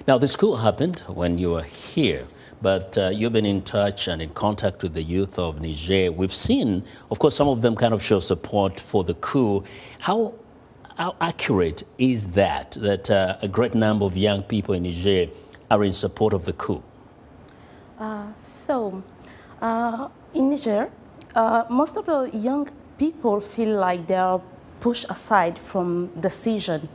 Now, this coup happened when you were here, but you've been in touch and in contact with the youth of Niger. We've seen, of course, some of them kind of show support for the coup. How accurate is that a great number of young people in Niger are in support of the coup? In Niger, most of the young people feel like they are pushed aside from decision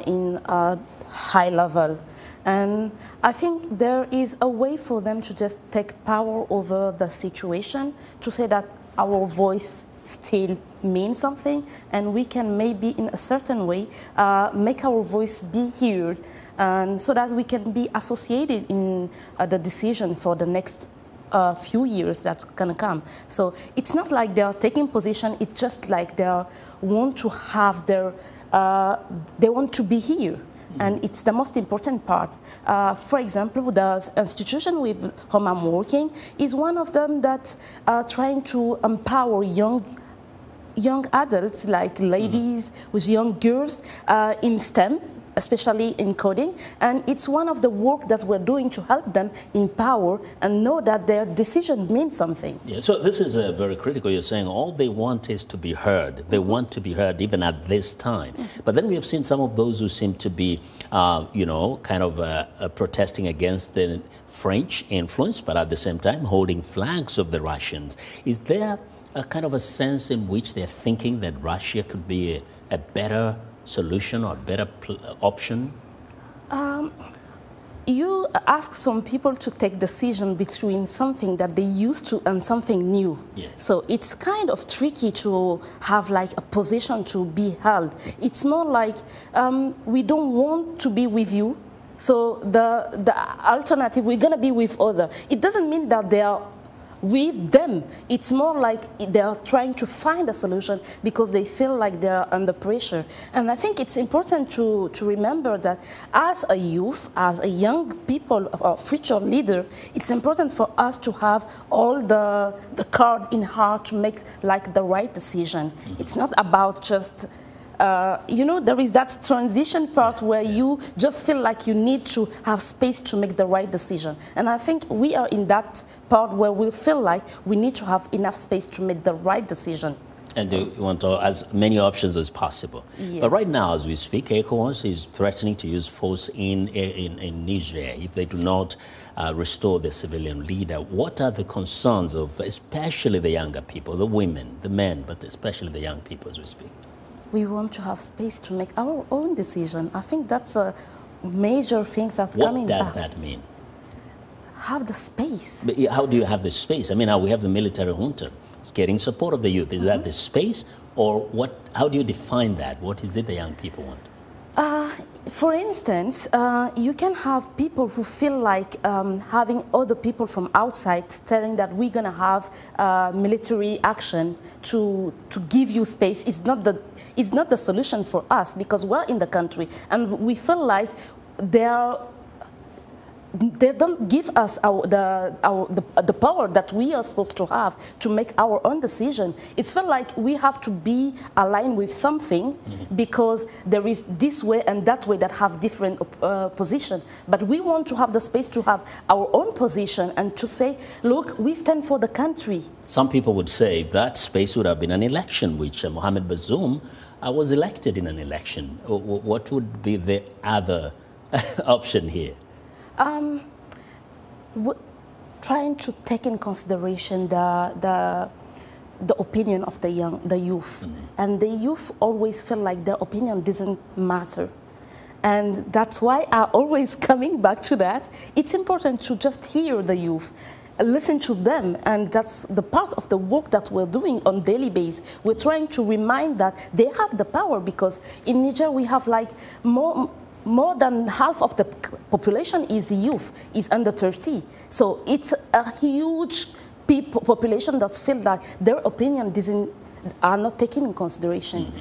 in a high level. And I think there is a way for them to just take power over the situation, to say that our voice still means something, and we can maybe in a certain way make our voice be heard, and so that we can be associated in the decision for the next few years that's gonna come. So it's not like they are taking position, it's just like they want to have their, they want to be here. And it's the most important part. For example, the institution with whom I'm working is one of them that's trying to empower young adults, like ladies with young girls in STEM, especially in coding. And it's one of the work that we're doing to help them empower and know that their decision means something. Yeah, so this is very critical. You're saying all they want is to be heard. They want to be heard even at this time. But then we have seen some of those who seem to be, kind of protesting against the French influence, but at the same time holding flags of the Russians. Is there a kind of a sense in which they're thinking that Russia could be a better solution or a better option? You ask some people to take decision between something that they used to and something new. Yes. So it's kind of tricky to have like a position to be held. It's more like we don't want to be with you, so the alternative, we're gonna be with other. It doesn't mean that they are with them. It's more like they are trying to find a solution because they feel like they are under pressure. And I think it's important to remember that as a youth, as a young people, or future leader, it's important for us to have all the card in heart to make like the right decision. It's not about just there is that transition part where you just feel like you need to have space to make the right decision. And I think we are in that part where we feel like we need to have enough space to make the right decision. And you want as many options as possible. Yes. But right now, as we speak, ECOWAS is threatening to use force in Niger if they do not restore the civilian leader. What are the concerns of especially the younger people, the women, the men, but especially the young people as we speak? We want to have space to make our own decision. I think that's a major thing that's coming back. What does that mean? Have the space. But how do you have the space? I mean, we have the military junta. It's getting support of the youth. Is that the space? Or what? How do you define that? What is it the young people want? For instance, you can have people who feel like having other people from outside telling that we're going to have military action to give you space. It's not the solution for us because we're in the country and we feel like they don't give us the power that we are supposed to have to make our own decision. It's felt like we have to be aligned with something because there is this way and that way that have different position. But we want to have the space to have our own position and to say, look, we stand for the country. Some people would say that space would have been an election, which Mohamed Bazoum was elected in an election. What would be the other option here? Trying to take in consideration the opinion of the youth, and the youth always feel like their opinion doesn't matter, and that's why I'm always coming back to that. It's important to just hear the youth, listen to them, and that's the part of the work that we're doing on daily basis. We're trying to remind that they have the power because in Niger we have like more than half of the population is youth, is under 30. So it's a huge population that feel like their opinion are not taken in consideration.